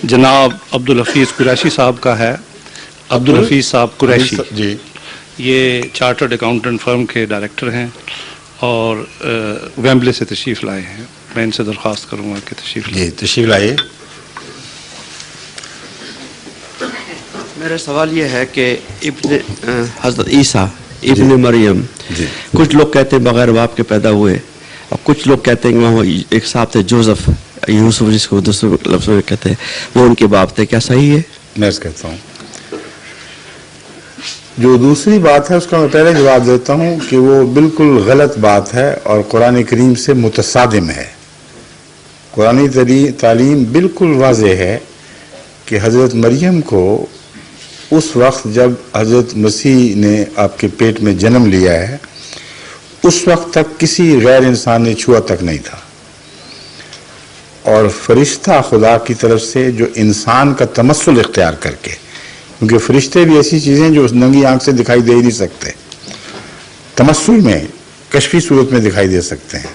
جناب عبدالحفیظ قریشی صاحب کا ہے. عبدالحفیظ صاحب قریشی جی، یہ چارٹرڈ اکاؤنٹنٹ فرم کے ڈائریکٹر ہیں اور ویمبلے سے تشریف لائے ہیں. میں ان سے درخواست کروں گا کہ تشریف لائیں. جی تشریف لائیے. میرا سوال یہ ہے کہ حضرت عیسیٰ ابن مریم کچھ لوگ کہتے ہیں بغیر باپ کے پیدا ہوئے اور کچھ لوگ کہتے ہیں کہ وہ ایک صاحب تھے جوزف یوسف جس کو دوسرے لفظوں میں کہتے ہیں وہ ان کے باپ تھے. کیا صحیح ہے؟ میں اس کہتا ہوں جو دوسری بات ہے اس کا میں پہلے جواب دیتا ہوں کہ وہ بالکل غلط بات ہے اور قرآن کریم سے متصادم ہے. قرآن تعلیم بالکل واضح ہے کہ حضرت مریم کو اس وقت جب حضرت مسیح نے آپ کے پیٹ میں جنم لیا ہے اس وقت تک کسی غیر انسان نے چھوا تک نہیں تھا، اور فرشتہ خدا کی طرف سے جو انسان کا تمثل اختیار کر کے، کیونکہ فرشتے بھی ایسی چیزیں جو ننگی آنکھ سے دکھائی دے ہی نہیں سکتے، تمثل میں کشفی صورت میں دکھائی دے سکتے ہیں.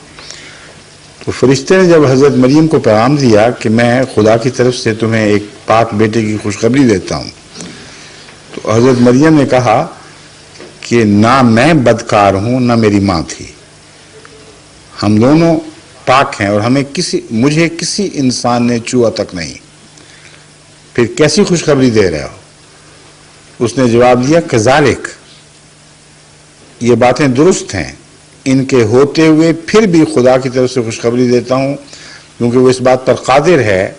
تو فرشتے نے جب حضرت مریم کو پیغام دیا کہ میں خدا کی طرف سے تمہیں ایک پاک بیٹے کی خوشخبری دیتا ہوں، تو حضرت مریم نے کہا کہ نہ میں بدکار ہوں نہ میری ماں تھی، ہم دونوں پاک ہیں اور مجھے کسی انسان نے چھوا تک نہیں. پھر کیسی خوشخبری دے رہے ہو؟ اس نے جواب دیا کذالک، یہ باتیں درست ہیں، ان کے ہوتے ہوئے پھر بھی خدا کی طرف سے خوشخبری دیتا ہوں کیونکہ وہ اس بات پر قادر ہے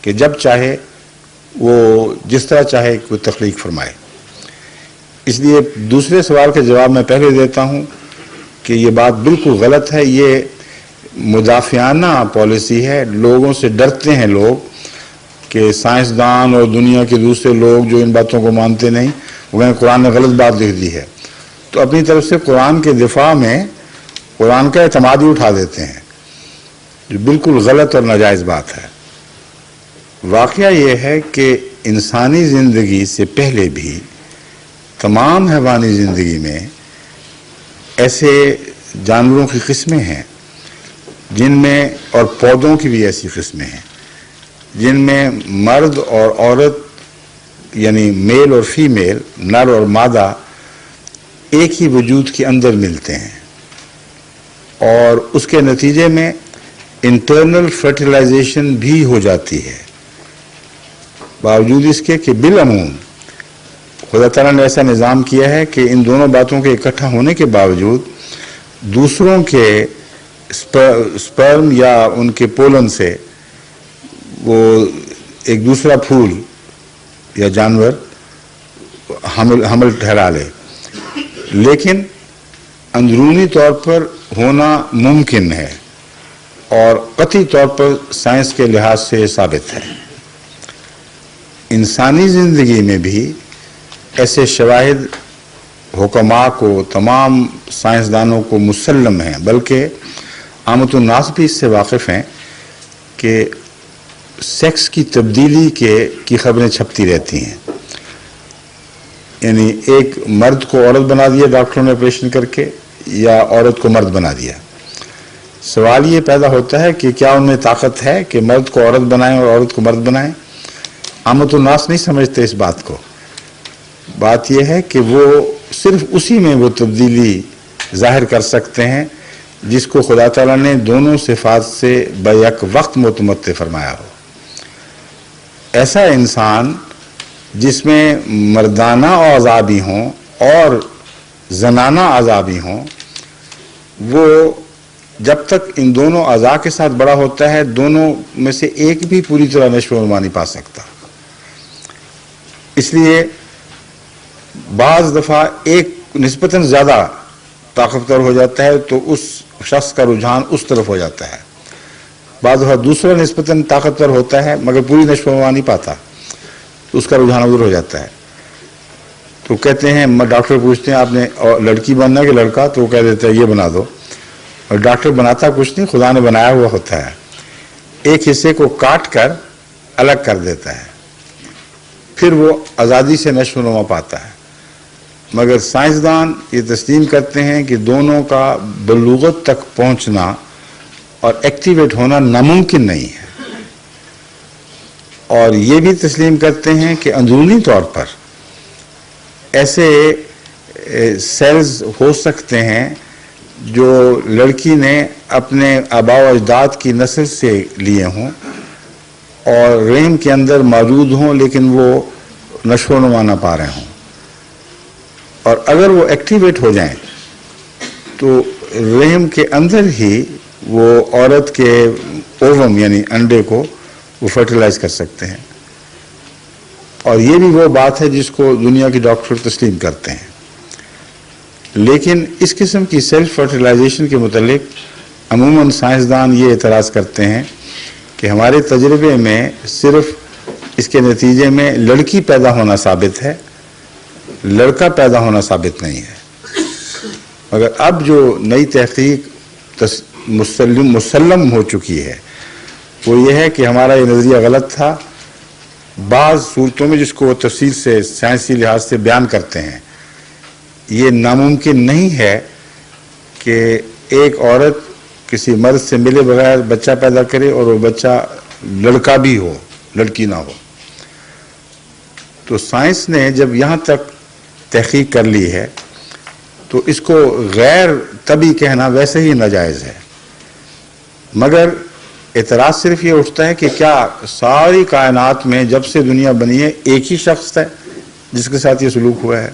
کہ جب چاہے وہ جس طرح چاہے کوئی تخلیق فرمائے. اس لیے دوسرے سوال کا جواب میں پہلے دیتا ہوں کہ یہ بات بالکل غلط ہے. یہ مدافعانہ پالیسی ہے. لوگوں سے ڈرتے ہیں لوگ کہ سائنسدان اور دنیا کے دوسرے لوگ جو ان باتوں کو مانتے نہیں وہ قرآن نے غلط بات لکھ دی ہے، تو اپنی طرف سے قرآن کے دفاع میں قرآن کا اعتماد ہی اٹھا دیتے ہیں، جو بالکل غلط اور ناجائز بات ہے. واقعہ یہ ہے کہ انسانی زندگی سے پہلے بھی تمام حیوانی زندگی میں ایسے جانوروں کی قسمیں ہیں جن میں، اور پودوں کی بھی ایسی قسمیں ہیں جن میں مرد اور عورت یعنی میل اور فیمیل، نر اور مادہ ایک ہی وجود کے اندر ملتے ہیں، اور اس کے نتیجے میں انٹرنل فرٹیلائزیشن بھی ہو جاتی ہے، باوجود اس کے کہ بالعموم خدا تعالیٰ نے ایسا نظام کیا ہے کہ ان دونوں باتوں کے اکٹھا ہونے کے باوجود دوسروں کے سپرم یا ان کے پولن سے وہ ایک دوسرا پھول یا جانور حمل ٹھہرا لے، لیکن اندرونی طور پر ہونا ممکن ہے اور قطعی طور پر سائنس کے لحاظ سے ثابت ہے. انسانی زندگی میں بھی ایسے شواہد حکماء کو، تمام سائنسدانوں کو مسلم ہیں، بلکہ عامت الناس بھی اس سے واقف ہیں کہ سیکس کی تبدیلی کی خبریں چھپتی رہتی ہیں. یعنی ایک مرد کو عورت بنا دیا ڈاکٹروں نے آپریشن کر کے، یا عورت کو مرد بنا دیا. سوال یہ پیدا ہوتا ہے کہ کیا ان میں طاقت ہے کہ مرد کو عورت بنائیں اور عورت کو مرد بنائیں؟ عامت الناس نہیں سمجھتے اس بات کو. بات یہ ہے کہ وہ صرف اسی میں وہ تبدیلی ظاہر کر سکتے ہیں جس کو خدا تعالیٰ نے دونوں صفات سے بیک وقت متمتع فرمایا ہو. ایسا انسان جس میں مردانہ اعضاء بھی ہوں اور زنانہ اعضاء بھی ہوں، وہ جب تک ان دونوں اعضاء کے ساتھ بڑا ہوتا ہے دونوں میں سے ایک بھی پوری طرح نشو و نما نہیں پا سکتا. اس لیے بعض دفعہ ایک نسبتاً زیادہ طاقتور ہو جاتا ہے تو اس شخص کا رجحان اس طرف ہو جاتا ہے، بعض دفعہ دوسرا نسبتاً طاقتور ہوتا ہے مگر پوری نشو و نما نہیں پاتا تو اس کا رجحان ادھر ہو جاتا ہے. تو کہتے ہیں، ڈاکٹر پوچھتے ہیں آپ نے لڑکی بننا کہ لڑکا، تو وہ کہہ دیتا ہے یہ بنا دو، اور ڈاکٹر بناتا کچھ نہیں، خدا نے بنایا ہوا ہوتا ہے. ایک حصے کو کاٹ کر الگ کر دیتا ہے، پھر وہ آزادی سے نشو و نما پاتا ہے. مگر سائنسدان یہ تسلیم کرتے ہیں کہ دونوں کا بلوغت تک پہنچنا اور ایکٹیویٹ ہونا ناممکن نہیں ہے. اور یہ بھی تسلیم کرتے ہیں کہ اندرونی طور پر ایسے سیلز ہو سکتے ہیں جو لڑکی نے اپنے آباء و اجداد کی نسل سے لیے ہوں اور رحم کے اندر موجود ہوں، لیکن وہ نشو و نما نہ پا رہے ہوں، اور اگر وہ ایکٹیویٹ ہو جائیں تو رحم کے اندر ہی وہ عورت کے اووم یعنی انڈے کو وہ فرٹیلائز کر سکتے ہیں. اور یہ بھی وہ بات ہے جس کو دنیا کے ڈاکٹر تسلیم کرتے ہیں. لیکن اس قسم کی سیلف فرٹیلائزیشن کے متعلق عموماً سائنسدان یہ اعتراض کرتے ہیں کہ ہمارے تجربے میں صرف اس کے نتیجے میں لڑکی پیدا ہونا ثابت ہے، لڑکا پیدا ہونا ثابت نہیں ہے. مگر اب جو نئی تحقیق مسلم ہو چکی ہے وہ یہ ہے کہ ہمارا یہ نظریہ غلط تھا. بعض صورتوں میں جس کو وہ تفصیل سے سائنسی لحاظ سے بیان کرتے ہیں، یہ ناممکن نہیں ہے کہ ایک عورت کسی مرد سے ملے بغیر بچہ پیدا کرے اور وہ بچہ لڑکا بھی ہو، لڑکی نہ ہو. تو سائنس نے جب یہاں تک تحقیق کر لی ہے تو اس کو غیر طبی کہنا ویسے ہی ناجائز ہے. مگر اعتراض صرف یہ اٹھتا ہے کہ کیا ساری کائنات میں جب سے دنیا بنی ہے ایک ہی شخص ہے جس کے ساتھ یہ سلوک ہوا ہے؟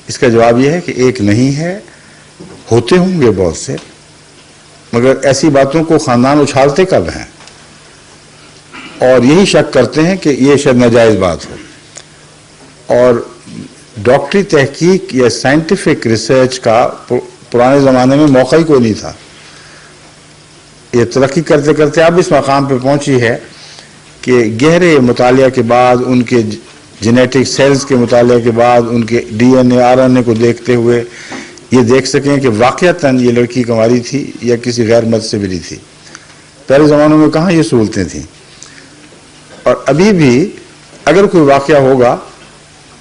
اس کا جواب یہ ہے کہ ایک نہیں ہے، ہوتے ہوں گے بہت سے، مگر ایسی باتوں کو خاندان اچھالتے کب ہیں اور یہی شک کرتے ہیں کہ یہ شاید ناجائز بات ہو. اور ڈاکٹری تحقیق یا سائنٹیفک ریسرچ کا پرانے زمانے میں موقع ہی کوئی نہیں تھا. یہ ترقی کرتے کرتے اب اس مقام پہ پہنچی ہے کہ گہرے مطالعہ کے بعد، ان کے جینیٹک سیلز کے مطالعہ کے بعد، ان کے D N A R N A کو دیکھتے ہوئے یہ دیکھ سکیں کہ واقعتاً یہ لڑکی کنواری تھی یا کسی غیر مرد سے ملی تھی. پہلے زمانوں میں کہاں یہ سہولتیں تھیں. اور ابھی بھی اگر کوئی واقعہ ہوگا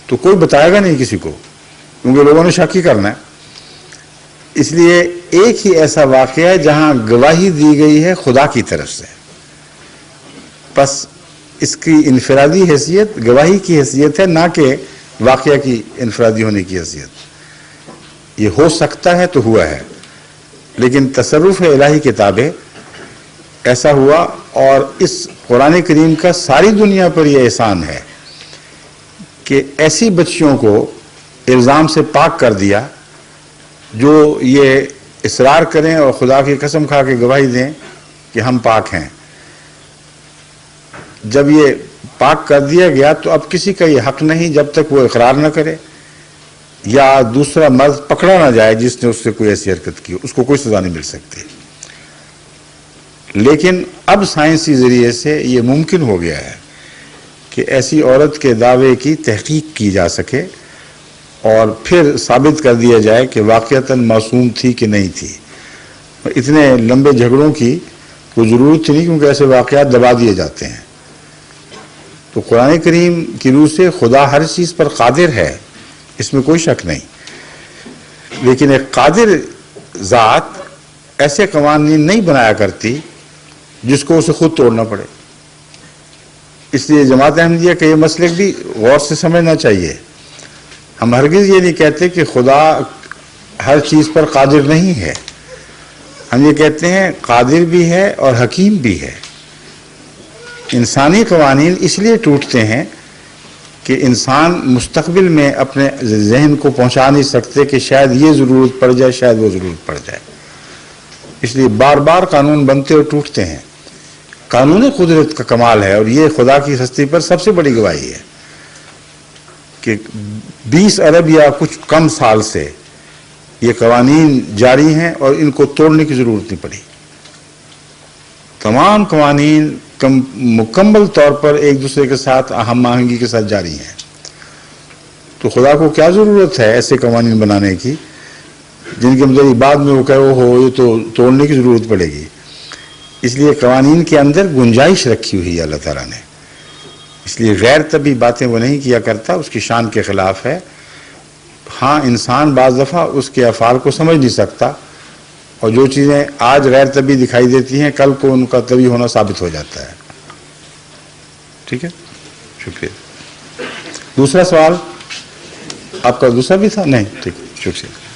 تو کوئی بتائے گا نہیں کسی کو، کیونکہ لوگوں نے شک ہی کرنا ہے. اس لیے ایک ہی ایسا واقعہ ہے جہاں گواہی دی گئی ہے خدا کی طرف سے، بس اس کی انفرادی حیثیت گواہی کی حیثیت ہے، نہ کہ واقعہ کی انفرادی ہونے کی حیثیت. یہ ہو سکتا ہے تو ہوا ہے، لیکن تصرف الہی کے تابع ایسا ہوا. اور اس قرآن کریم کا ساری دنیا پر یہ احسان ہے کہ ایسی بچیوں کو الزام سے پاک کر دیا جو یہ اصرار کریں اور خدا کی قسم کھا کے گواہی دیں کہ ہم پاک ہیں. جب یہ پاک کر دیا گیا تو اب کسی کا یہ حق نہیں جب تک وہ اقرار نہ کرے یا دوسرا مرد پکڑا نہ جائے جس نے اس سے کوئی ایسی حرکت کی، اس کو کوئی سزا نہیں مل سکتی. لیکن اب سائنسی ذریعے سے یہ ممکن ہو گیا ہے کہ ایسی عورت کے دعوے کی تحقیق کی جا سکے اور پھر ثابت کر دیا جائے کہ واقعتاً معصوم تھی کہ نہیں تھی. اتنے لمبے جھگڑوں کی کوئی ضرورت نہیں، کیونکہ ایسے واقعات دبا دیے جاتے ہیں. تو قرآن کریم کی روح سے خدا ہر چیز پر قادر ہے، اس میں کوئی شک نہیں. لیکن ایک قادر ذات ایسے قوانین نہیں بنایا کرتی جس کو اسے خود توڑنا پڑے. اس لیے جماعت احمدیہ کا یہ مسلک بھی غور سے سمجھنا چاہیے. ہم ہرگز یہ نہیں کہتے کہ خدا ہر چیز پر قادر نہیں ہے. ہم یہ کہتے ہیں قادر بھی ہے اور حکیم بھی ہے. انسانی قوانین اس لیے ٹوٹتے ہیں کہ انسان مستقبل میں اپنے ذہن کو پہنچا نہیں سکتے کہ شاید یہ ضرورت پڑ جائے، شاید وہ ضرورت پڑ جائے. اس لیے بار بار قانون بنتے اور ٹوٹتے ہیں. قانون قدرت کا کمال ہے اور یہ خدا کی ہستی پر سب سے بڑی گواہی ہے کہ 20 ارب یا کچھ کم سال سے یہ قوانین جاری ہیں اور ان کو توڑنے کی ضرورت نہیں پڑی. تمام قوانین مکمل طور پر ایک دوسرے کے ساتھ ہم آہنگی کے ساتھ جاری ہیں. تو خدا کو کیا ضرورت ہے ایسے قوانین بنانے کی جن کے مطلب بعد میں وہ کہے ہو یہ تو توڑنے کی ضرورت پڑے گی. اس لیے قوانین کے اندر گنجائش رکھی ہوئی ہے اللہ تعالیٰ نے. اس لیے غیر طبی باتیں وہ نہیں کیا کرتا، اس کی شان کے خلاف ہے. ہاں انسان بعض دفعہ اس کے افعال کو سمجھ نہیں سکتا اور جو چیزیں آج غیر طبی دکھائی دیتی ہیں کل کو ان کا طبی ہونا ثابت ہو جاتا ہے. ٹھیک ہے، شکریہ۔ دوسرا سوال آپ کا دوسرا بھی تھا؟ نہیں، ٹھیک، شکریہ۔